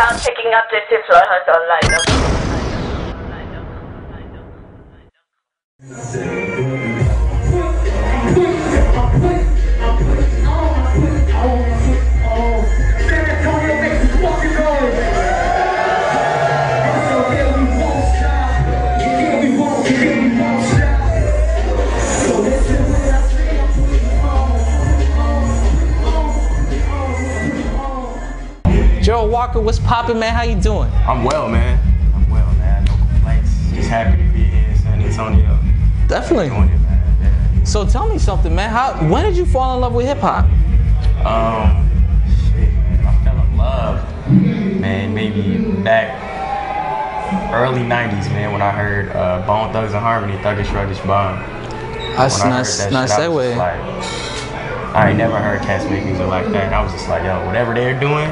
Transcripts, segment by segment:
Sound checking up JCFLORES online. Gerald Walker, what's poppin', man? How you doing? I'm well, man. No complaints. Just happy to be here in San Antonio. Definitely. Doing it, man. Yeah. So tell me something, man. When did you fall in love with hip hop? Shit, I fell in love, man, maybe back early 90s, man, when I heard Bone Thugs and Harmony, Thuggish Ruggish Bomb. That's nice segue. I ain't never heard cats make music like that, and I was just like, yo, whatever they're doing,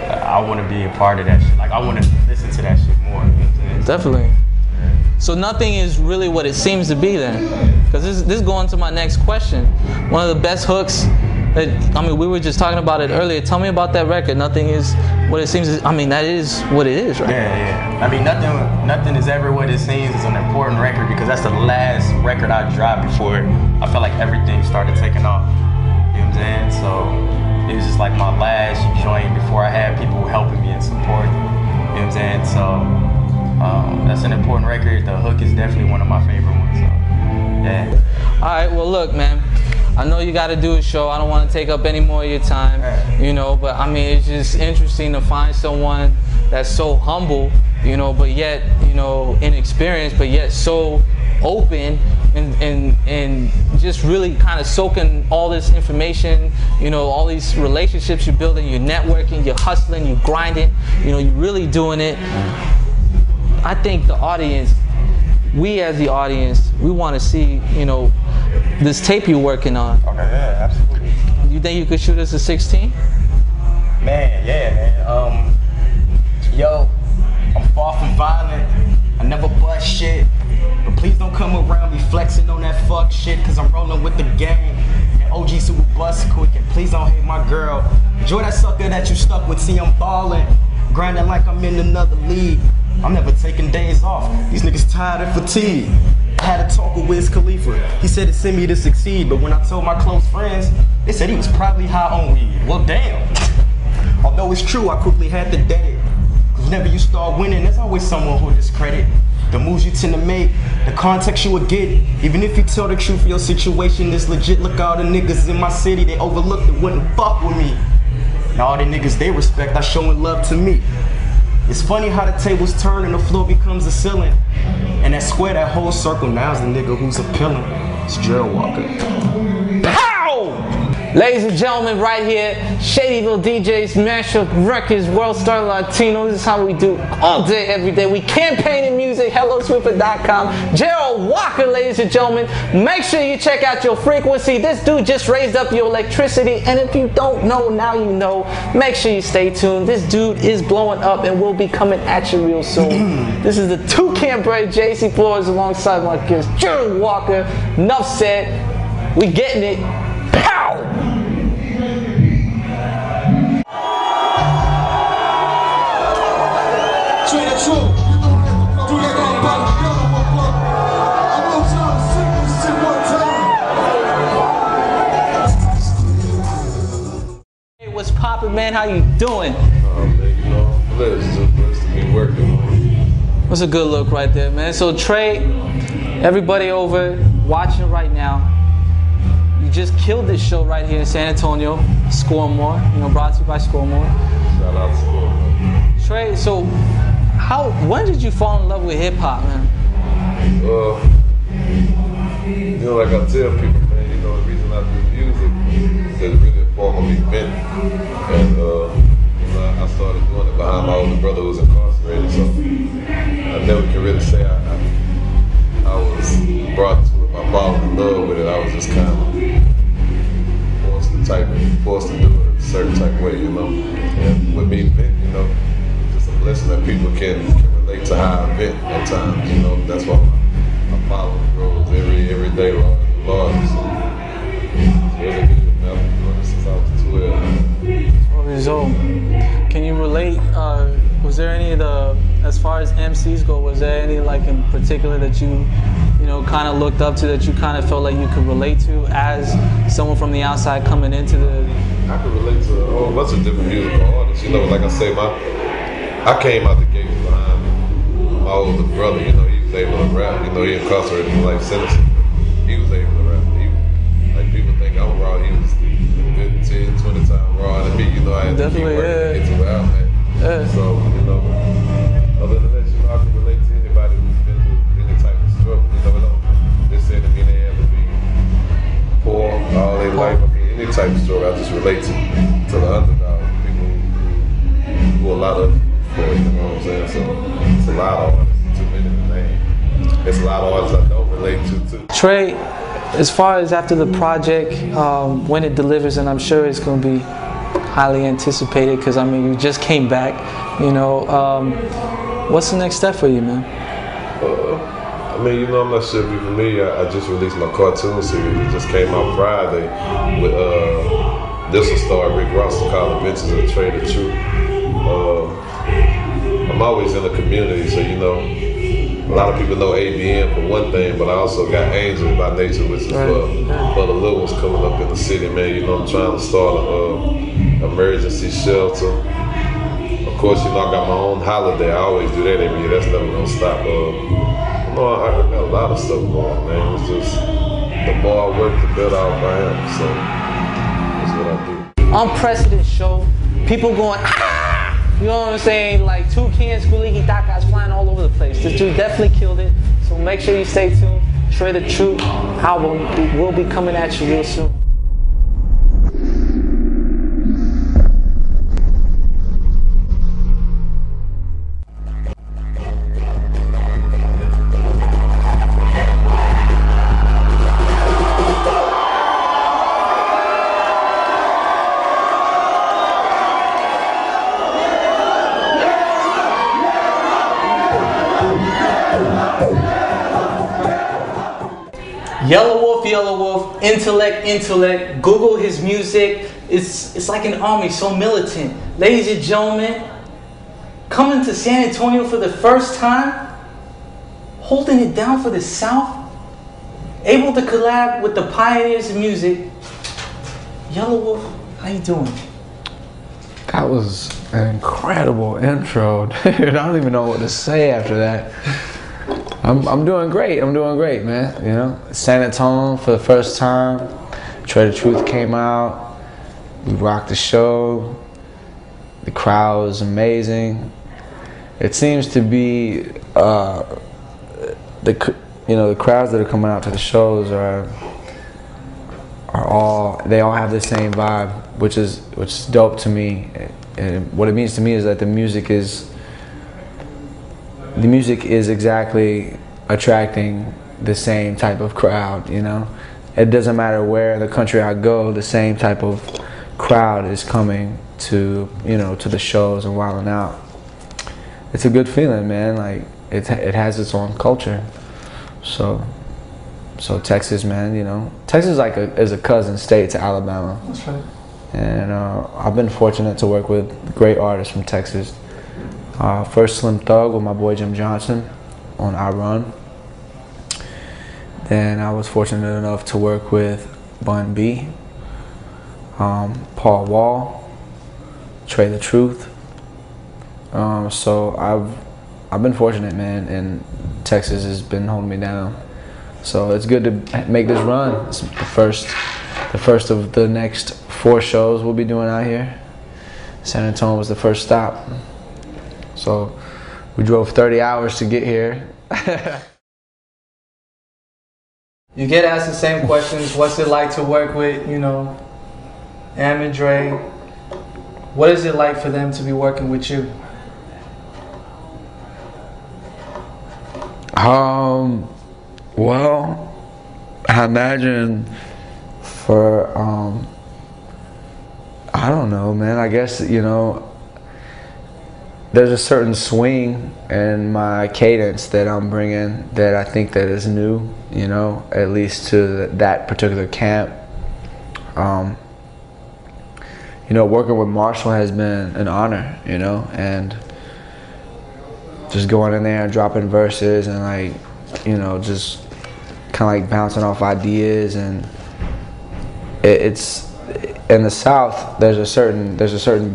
I want to be a part of that shit. Like, I want to listen to that shit more. You know what I'm saying? Definitely. So nothing is really what it seems to be then. Because this is going to my next question. One of the best hooks that, I mean, we were just talking about it earlier. Tell me about that record. Nothing is what it seems. I mean, that is what it is, right? Yeah. I mean, nothing is ever what it seems. Is an important record because that's the last record I dropped before I felt like everything started taking off. You know what I'm saying? So it was just like my last joint before I had people helping me and support. You know what I'm saying? So that's an important record. The hook is definitely one of my favorite ones. So yeah. All right. Well, look, man. I know you got to do a show. I don't want to take up any more of your time, you know, but I mean, it's just interesting to find someone that's so humble, you know, but yet, you know, inexperienced, but yet so open and just really kind of soaking all this information, you know, all these relationships you're building, you're networking, you're hustling, you're grinding, you know, you're really doing it. I think the audience, we as the audience, we want to see, you know, this tape you're working on. Okay, yeah, absolutely. You think you could shoot us a 16? Man, yeah, man. Yo, I'm far from violent. I never bust shit. But please don't come around me flexing on that fuck shit, cause I'm rolling with the gang. And OG super bust quick, and please don't hate my girl. Enjoy that sucker that you stuck with, see I'm ballin'. Grinding like I'm in another league. I'm never taking days off. These niggas tired and fatigued. I had a talk with Wiz Khalifa. He said it sent me to succeed, but when I told my close friends, they said he was probably high on weed. Well, damn. Although it's true, I quickly had to dead it. Cause whenever you start winning, there's always someone who'll discredit the moves you tend to make, the context you would get. Even if you tell the truth of your situation is legit, look all the niggas in my city, they overlooked it, wouldn't fuck with me. And all the niggas they respect are showing love to me. It's funny how the tables turn and the floor becomes a ceiling. And that square, that whole circle, now's the nigga who's appealing. It's Gerald Walker. Pow! Ladies and gentlemen, right here, Shady Little DJs, Mashup Records, World Star Latino. This is how we do all day, every day. We campaign in music, HelloSwiffer.com. Gerald Walker, ladies and gentlemen. Make sure you check out your frequency. This dude just raised up your electricity. And if you don't know, now you know. Make sure you stay tuned. This dude is blowing up and will be coming at you real soon. This is the Toucan Break, JCFLORES, alongside my guest, Gerald Walker. Enough said. We getting it. Pow! Hey, what's poppin', man? How you doing? Man, you know, blessed to be working. What's a good look right there, man? So TRAE, everybody over watching right now, you just killed this show right here in San Antonio, Score More, you know, brought to you by Score More. Shout out to Score More. TRAE, so when did you fall in love with hip hop, man? You know, like I tell people, man, you know, the reason I do music is it's really a form of event. And you know, I started doing it behind my older brother who was incarcerated, so I never can really say I was brought to it, I fallen in love with it. I was just kind of forced to do it a certain type of way, you know. And with me, you know, it's just a blessing that people can relate to how I vent at times, you know. That's why I follow the rules every day, Lord. It's really good, man. I've been doing this since I was 12. 12 years old. Can you relate was there any of the, as far as MCs go, was there any like in particular that you know, kind of looked up to, that you kind of felt like you could relate to as someone from the outside coming into the? I could relate to a whole bunch of different musical artists. You know, like I say, I came out the gate behind my older brother. You know, he was able to rap. You know, he incarcerated for life sentence. He was able to rap. Like people think I'm raw. He was good 10, 20 times raw than me. You know, I had to keep working to get to where I'm at. Yeah. So, you know, other than that, you know, I can relate to anybody who's been through any type of struggle. You know, they say to me they have to be poor all their life. I mean, any type of struggle, I just relate to the underdog, people who a lot of for it, you know what I'm saying? So it's a lot of artists, too many to name. It's a lot of artists I don't relate to too. TRAE, as far as after the project, when it delivers, and I'm sure it's going to be highly anticipated, because I mean, you just came back, you know, what's the next step for you, man? I mean, you know, I'm not sure if you're familiar. I just released my cartoon series. It just came out Friday with this will star Rick Ross called Adventures of TRAE the Truth. I'm always in the community, so you know, a lot of people know ABM for one thing, but I also got Angels by Nature, which is for the little ones coming up in the city, man. You know, I'm trying to start an emergency shelter. Of course, you know, I got my own holiday. I always do that every year. That's never gonna stop. You know, I got a lot of stuff going, man. It's just the more I work, the better off I am. So that's what I do. Unprecedented show. People going, ah! You know what I'm saying? Like toucans, squeaky dakas flying all over the place. This dude definitely killed it. So make sure you stay tuned. TRAE the Truth album will be coming at you real soon. YELAWOLF, YELAWOLF, intellect. Google his music. It's like an army, so militant. Ladies and gentlemen, coming to San Antonio for the first time, holding it down for the South, able to collab with the pioneers of music. YELAWOLF, how you doing? That was an incredible intro, dude. I don't even know what to say after that. I'm doing great. I'm doing great, man. You know, San Antonio for the first time. TRAE the Truth came out. We rocked the show. The crowd was amazing. It seems to be the crowds that are coming out to the shows are all have the same vibe, which is dope to me. And what it means to me is that the music is exactly attracting the same type of crowd, you know? It doesn't matter where in the country I go, the same type of crowd is coming to, you know, to the shows and wilding out. It's a good feeling, man. Like, it has its own culture. So Texas, man, you know. Texas is a cousin state to Alabama. That's right. And I've been fortunate to work with great artists from Texas. First Slim Thug with my boy Jim Johnson on I Run. Then I was fortunate enough to work with Bun B, Paul Wall, TRAE the Truth. So I've been fortunate, man, and Texas has been holding me down. So it's good to make this run. It's the first of the next 4 shows we'll be doing out here. San Antonio was the first stop. So we drove 30 hours to get here. You get asked the same questions. What's it like to work with, you know, Am and Dre? What is it like for them to be working with you? Well, I imagine for, I don't know, man. I guess, you know, there's a certain swing in my cadence that I'm bringing that I think that is new, you know, at least to that particular camp. You know, working with Marshall has been an honor, you know, and just going in there and dropping verses and like, you know, just kind of like bouncing off ideas. And it's in the South. There's a certain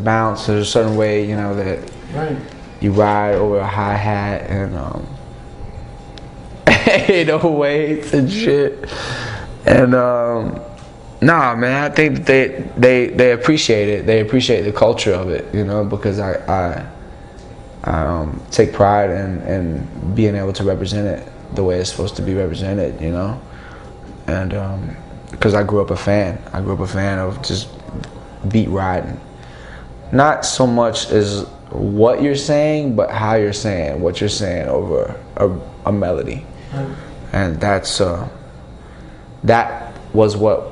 bounce. There's a certain way, you know, that you ride over a hi-hat and 808s and shit. And nah, man, I think that they appreciate it. They appreciate the culture of it, you know, because I take pride in being able to represent it the way it's supposed to be represented, you know. And because I grew up a fan. I grew up a fan of just beat riding. Not so much as what you're saying, but how you're saying what you're saying over a melody. And that's that was what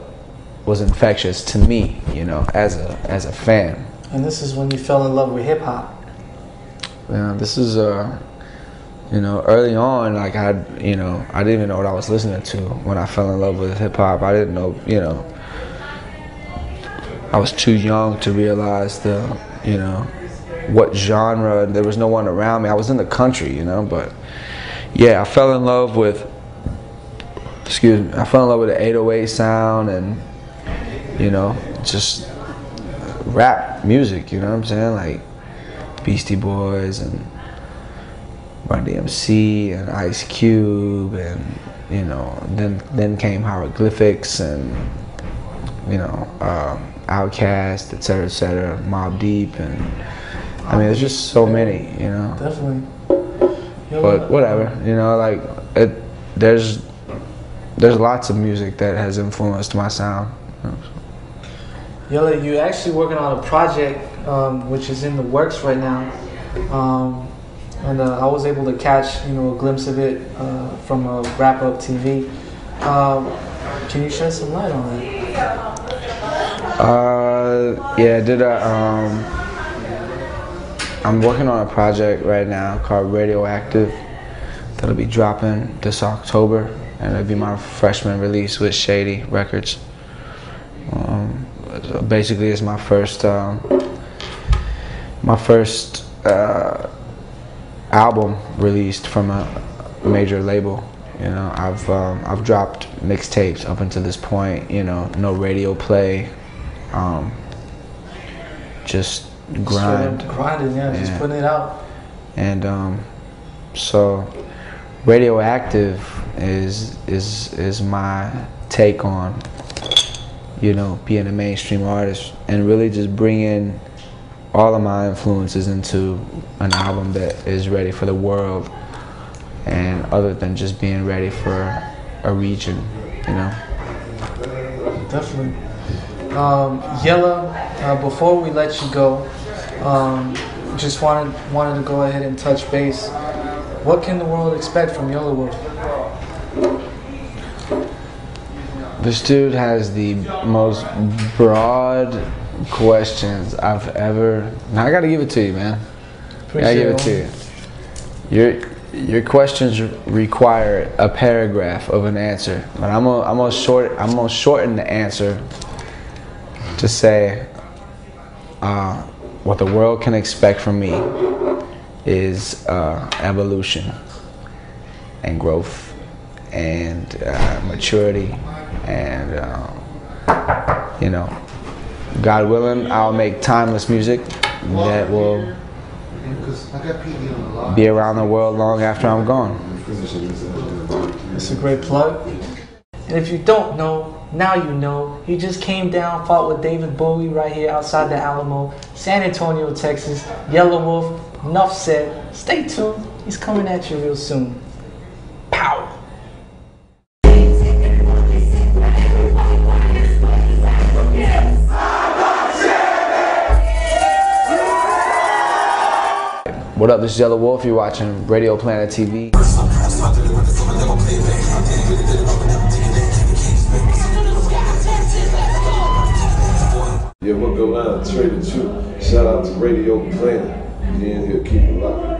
was infectious to me, you know, as a fan. And this is when you fell in love with hip hop. Yeah, this is you know, early on, like I didn't even know what I was listening to when I fell in love with hip hop. I didn't know, you know, I was too young to realize you know, what genre. There was no one around me. I was in the country, you know, but yeah, I fell in love with the 808 sound and, you know, just rap music, you know what I'm saying? Like Beastie Boys and Run DMC and Ice Cube, and, you know, then came Hieroglyphics and, you know, Outkast, etc., Mobb Deep, and I mean, there's just so many, you know. Definitely. But whatever, you know, like there's lots of music that has influenced my sound. You know, so. Yella, you're actually working on a project which is in the works right now, and I was able to catch, you know, a glimpse of it from a Wrap Up TV. Can you shed some light on that? Yeah, I did I'm working on a project right now called Radioactive that'll be dropping this October, and it'll be my freshman release with Shady Records. Basically, it's my first album released from a major label. You know, I've dropped mixtapes up until this point. You know, no radio play, just grinding, yeah, just putting it out. And so Radioactive is my take on, you know, being a mainstream artist and really just bringing all of my influences into an album that is ready for the world, and other than just being ready for a region, you know. Definitely. Yella, before we let you go, just wanted to go ahead and touch base. What can the world expect from YELAWOLF? This dude has the most broad questions I've ever. Now I gotta give it to you, man. I gotta give it to you. Your questions require a paragraph of an answer, but I'm gonna shorten the answer to say what the world can expect from me is evolution and growth and maturity, and you know, God willing, I'll make timeless music that will be around the world long after I'm gone. It's a great plug. And if you don't know, now you know. He just came down, fought with David Bowie right here outside the Alamo, San Antonio, Texas. YELAWOLF, enough said. Stay tuned. He's coming at you real soon. Pow! What up, this is YELAWOLF. You're watching Radio Planet TV. Yeah, we'll go down and trade it too. Shout out to Radio Planet. You in here, keep it locked.